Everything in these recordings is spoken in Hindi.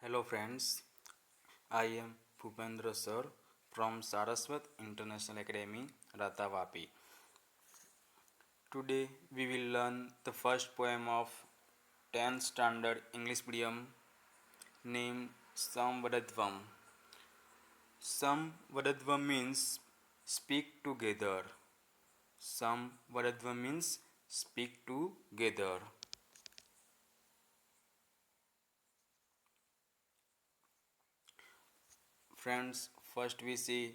Hello friends, I am Bhupendra Sir from Saraswat International Academy, Ratavapi. Today we will learn the first poem of 10th standard English medium named Samvadadvam. Samvadadvam means speak together. Samvadadvam means speak together. Friends, first we see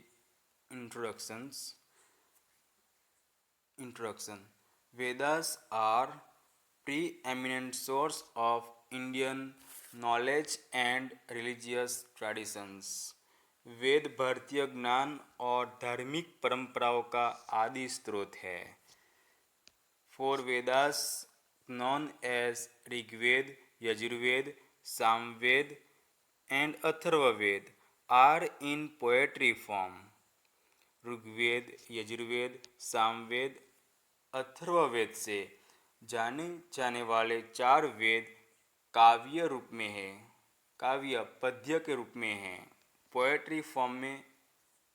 introductions. Introduction. Vedas are preeminent source of Indian knowledge and religious traditions. वेद भारतीय ज्ञान और धार्मिक परंपराओं का आदि स्रोत है. Four Vedas known as Rigved, Yajurved, Samved and Atharvaved are in poetry form. Rigveda, Yajurveda, Samaveda, Atharvaveda से जाने जाने वाले चार वेद काव्य रूप में है, काव्य पद्य के रूप में है, पोएट्री फॉर्म में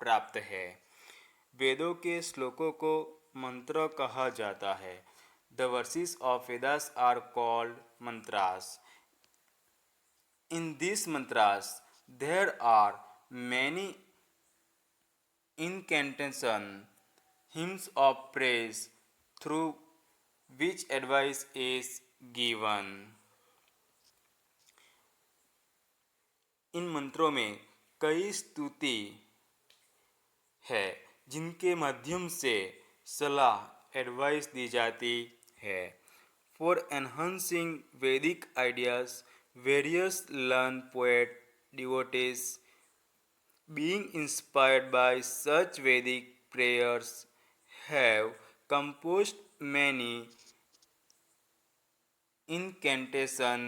प्राप्त है. वेदों के श्लोकों को मंत्र कहा जाता है. The verses of Vedas are called mantras. In this mantras there are many incantation, hymns of praise through which advice is given. इन मंत्रों में कई स्तुति है जिनके माध्यम से सलाह एडवाइस दी जाती है. For enhancing Vedic ideas various learned poet devotees being inspired by such Vedic prayers have composed many incantation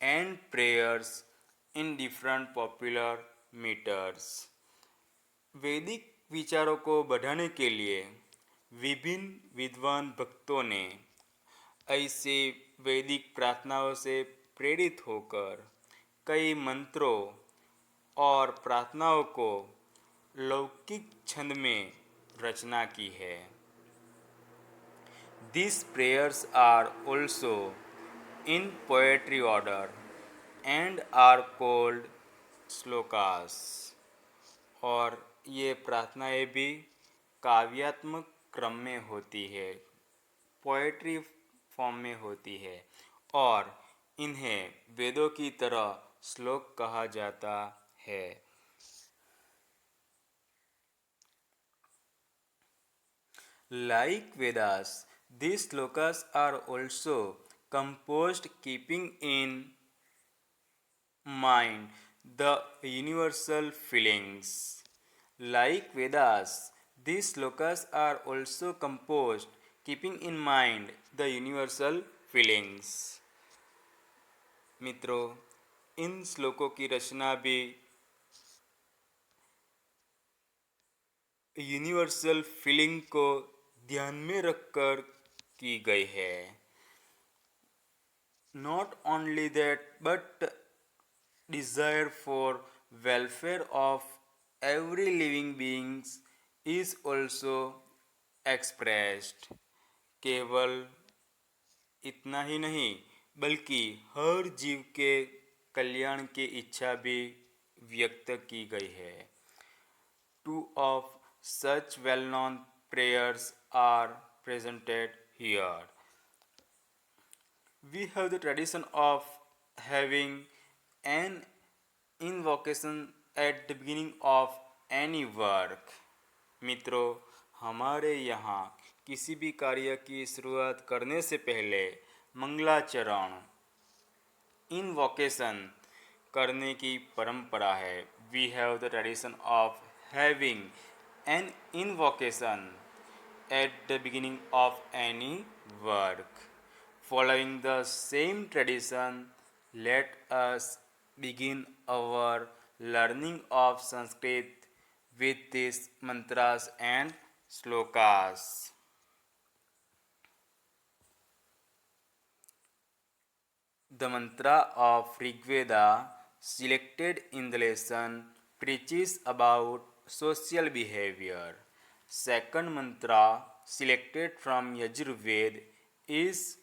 and prayers in different popular meters. वैदिक विचारों को बढ़ाने के लिए विभिन्न विद्वान भक्तों ने ऐसे वैदिक प्रार्थनाओं से प्रेरित होकर कई मंत्रों और प्रार्थनाओं को लौकिक छंद में रचना की है. These prayers are also in poetry order and are called shlokas. और ये प्रार्थनाएं भी काव्यात्मक क्रम में होती है, पोएट्री फॉर्म में होती है और इन्हें वेदों की तरह श्लोक कहा जाता है. Like Vedas, these slokas are also composed keeping in mind the universal feelings. Like Vedas, these slokas are also composed keeping in mind the universal feelings. मित्रों, इन श्लोकों की रचना भी यूनिवर्सल फीलिंग को ध्यान में रखकर की गई है. Not only that but desire for welfare of every living beings is also expressed. केवल इतना ही नहीं बल्कि हर जीव के कल्याण की इच्छा भी व्यक्त की गई है. Two of such well-known prayers are presented here. We have the tradition of having an invocation at the beginning of any work. मित्रों, हमारे यहाँ किसी भी कार्य की शुरुआत करने से पहले मंगलाचरण इनवोकेशन करने की परंपरा है. We have the tradition of having an invocation at the beginning of any work. Following the same tradition, let us begin our learning of Sanskrit with these mantras and slokas. The mantra of Rigveda selected in the lesson preaches about social behavior. Second mantra selected from Yajurved is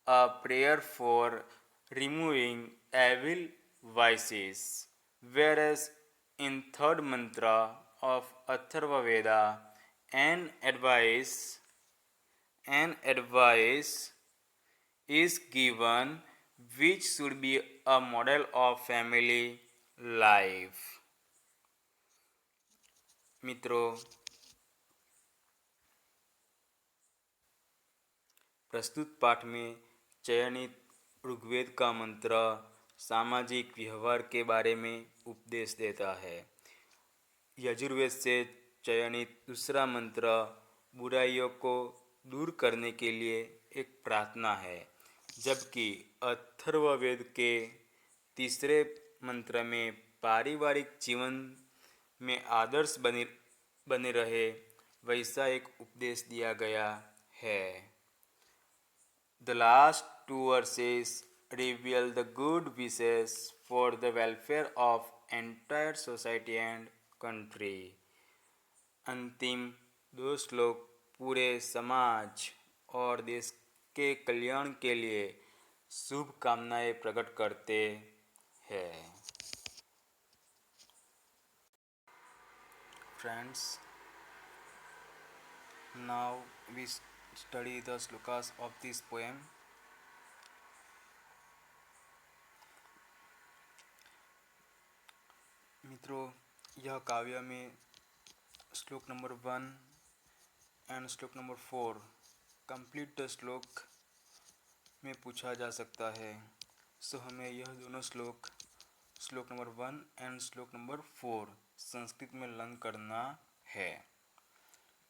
a prayer for removing evil vices, whereas in third mantra of Atharva Veda, an advice is given which should be a model of family life. मित्रों, प्रस्तुत पाठ में चयनित ऋग्वेद का मंत्र सामाजिक व्यवहार के बारे में उपदेश देता है। यजुर्वेद से चयनित दूसरा मंत्र बुराइयों को दूर करने के लिए एक प्रार्थना है, जबकि अथर्ववेद के तीसरे मंत्र में पारिवारिक जीवन में आदर्श बने रहे वैसा एक उपदेश दिया गया है। The last two verses reveal the good wishes for the welfare of entire society and country. अंतिम दो श्लोक पूरे समाज और देश के कल्याण के लिए शुभ कामनाएं प्रकट करते हैं। Friends, now we study the shlokas of this poem. मित्रों, यह काव्य में श्लोक नंबर 1 एंड श्लोक नंबर 4 कंप्लीट द श्लोक में पूछा जा सकता है। सो हमें यह दोनों श्लोक नंबर 1 एंड श्लोक नंबर 4 संस्कृत में लर्न करना है।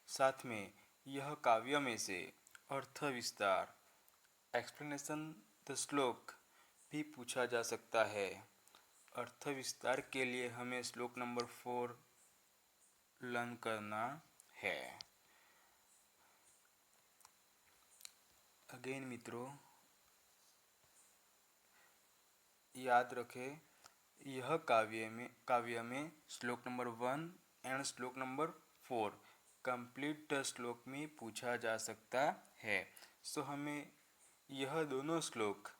साथ में यह काव्य में से अर्थ विस्तार एक्सप्लेनेशन द श्लोक भी पूछा जा सकता है। अर्थ विस्तार के लिए हमें श्लोक नंबर 4 लर्न करना है। अगेन मित्रों, याद रखें, यह काव्य में श्लोक नंबर 1 एंड श्लोक नंबर 4 कंप्लीट द श्लोक में पूछा जा सकता है। सो हमें यह दोनों श्लोक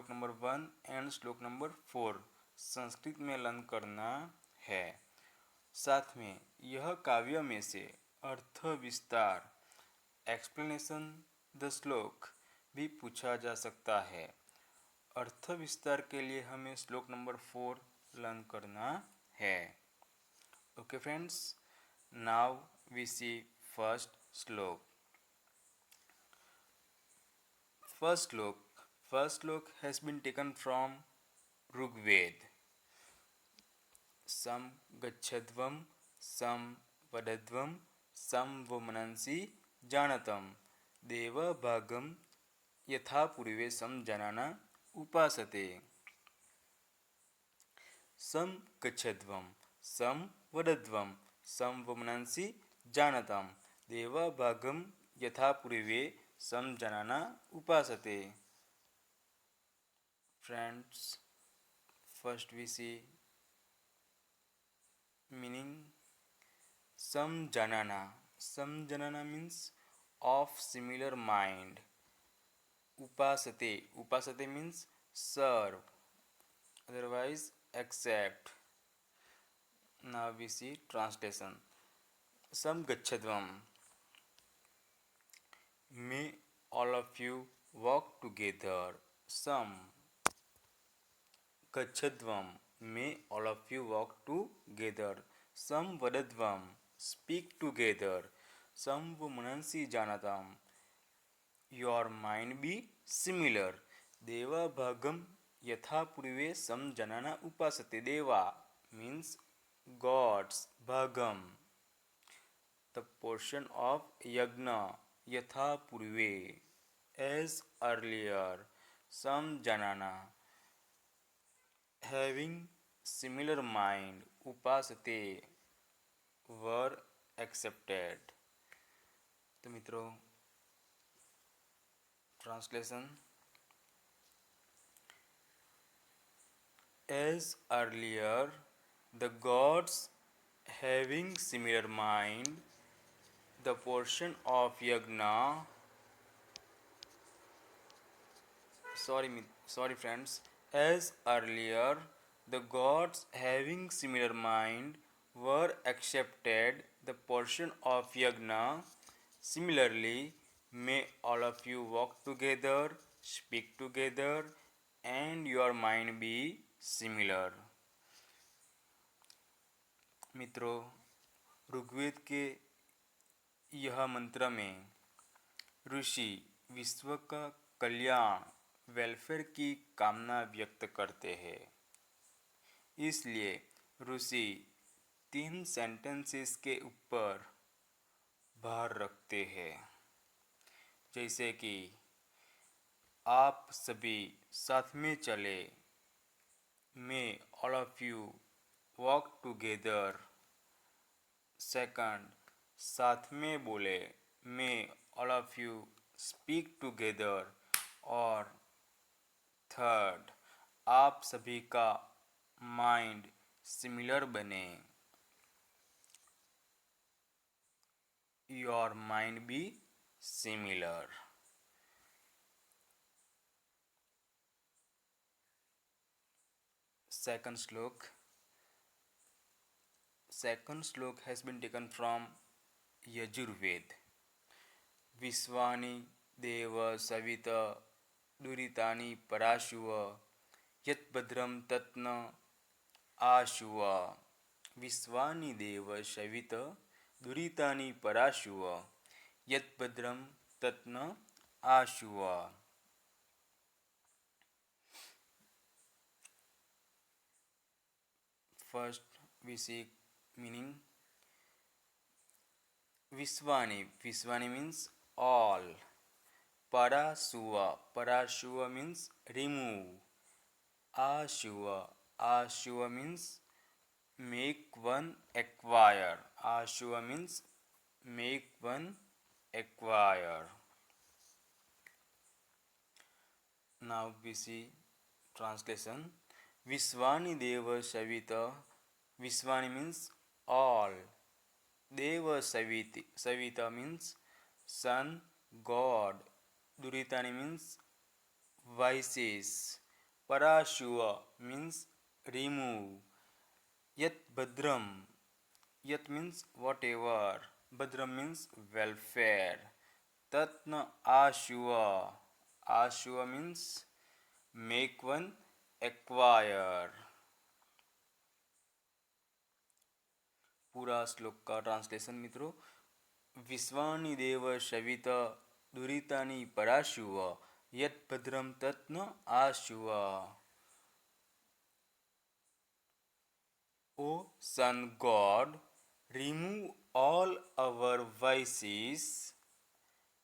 नंबर 1 एंड श्लोक नंबर 4 संस्कृत में लर्न करना है। साथ में यह काव्य में से अर्थ विस्तार एक्सप्लेनेशन द श्लोक भी पूछा जा सकता है। अर्थ विस्तार के लिए हमें श्लोक नंबर 4 लर्न करना है। Okay friends, now we see first shlok. First slok has been taken from Rigved. Sam gachadvam, sam vadadvam, sam vomanansi janatam, deva bhagam yatha purve sam janana upasate. Sam gachadvam, sam vadadvam, sam vomanansi janatam, deva bhagam yatha purve sam janana upasate. Friends, first we see meaning. Sam janana means of similar mind. Upasate means serve, otherwise accept. Now we see translation. Sam gachadvam, may all of you walk together. Sam gachadvam, may all of you walk together. Sam vadadvam, speak together. Sam vomanansi janatam, your mind be similar. Deva bhagam yatha purve sam janana upasate. Deva means gods, bhagam the portion of yagna, yatha purve as earlier, sam janana having similar mind, upasate were accepted. तो मित्रों, translation. As earlier, the gods having similar mind, the portion of yagna, sorry friends, as earlier, the gods having similar mind were accepted the portion of yagna. Similarly, may all of you walk together, speak together, and your mind be similar. मित्रों, ऋग्वेद के यह मंत्र में ऋषि विश्व का कल्याण, वेलफेयर की कामना व्यक्त करते हैं। इसलिए ऋषि 3 सेंटेंसेस के ऊपर भार रखते हैं, जैसे कि आप सभी साथ में चले, may all of you walk together. Second, साथ में बोले, may all of you speak together. और थर्ड, आप सभी का माइंड सिमिलर बने, your mind be similar. Second slok has been taken from Yajurved. विश्वानि देव सविता दुरितानि पराशुव यत् भद्रं तत्न आशुव। विश्वानि देव सवित दुरितानि पराशुव यत् भद्रं तत्न आशुव। First we see meaning. Vishwani means all. Parashuva means remove. Ashuva means make one acquire. Ashuva means make one acquire. Now we see translation. Vishwani Deva Savita. Vishwani means all. Deva Savita means sun, God. Duritani means vices. Parashuva means remove. Yat Badram. Yat means whatever. Badram means welfare. Tatna Ashuva. Ashuva means make one acquire. पूरा श्लोक का ट्रांसलेशन मित्रों। विश्वानि देव शवित दुरितानि पराशुव यत् भद्रम तत्न आशुव। O Sun God, remove all our vices,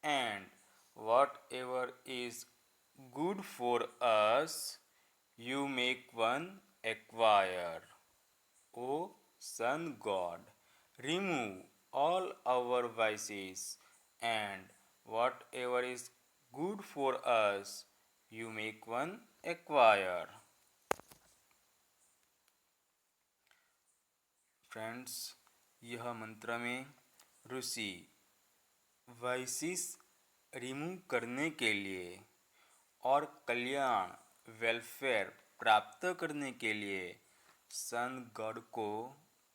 and whatever is good for us, you make one acquire. O Sun God, remove all our vices, and whatever is good for us, you make one acquire. Friends, यह मंत्र में ऋषि वाइसिस रिमूव करने के लिए और कल्याण, वेलफेयर प्राप्त करने के लिए सन गॉड को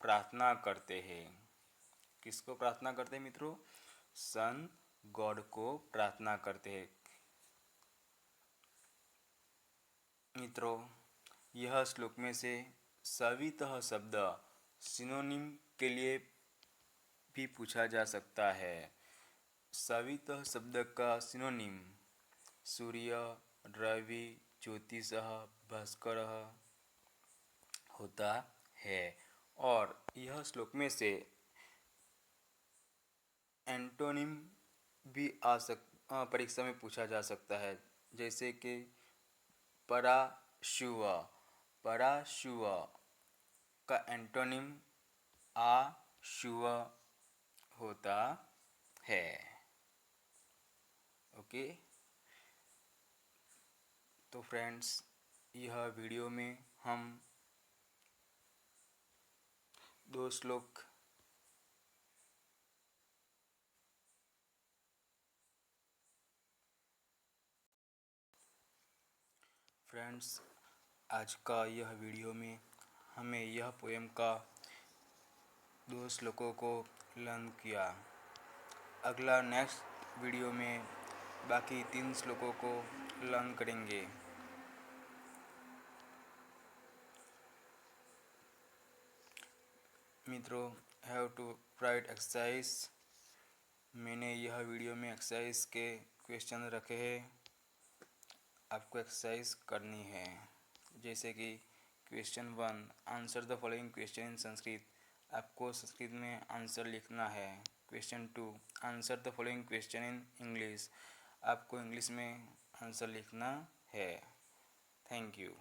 प्रार्थना करते हैं। किसको प्रार्थना करते हैं मित्रों? सन गॉड को प्रार्थना करते हैं। मित्रों, यह श्लोक में से सवितः शब्द सिनोनिम के लिए भी पूछा जा सकता है। सवितः शब्द का सिनोनिम सूर्य, रवि, ज्योतिषः, भास्करः होता है। और यह श्लोक में से एंटोनिम भी परीक्षा में पूछा जा सकता है, जैसे कि पराशुव का एंटोनिम आशुव होता है। ओके, तो फ्रेंड्स, यह वीडियो में हम दो श्लोक फ्रेंड्स, आज का यह वीडियो में हमें यह पोएम का दो श्लोकों को लर्न किया। अगला नेक्स्ट वीडियो में बाकी 3 श्लोकों को लर्न करेंगे। मित्रों, हैव टू राइट एक्सरसाइज। मैंने यह वीडियो में एक्सरसाइज के क्वेश्चन रखे हैं, आपको एक्सरसाइज करनी है। जैसे कि question 1, answer the following question in Sanskrit. आपको संस्कृत में आंसर लिखना है। Question 2, answer the following question in English. आपको इंग्लिश में आंसर लिखना है। Thank you.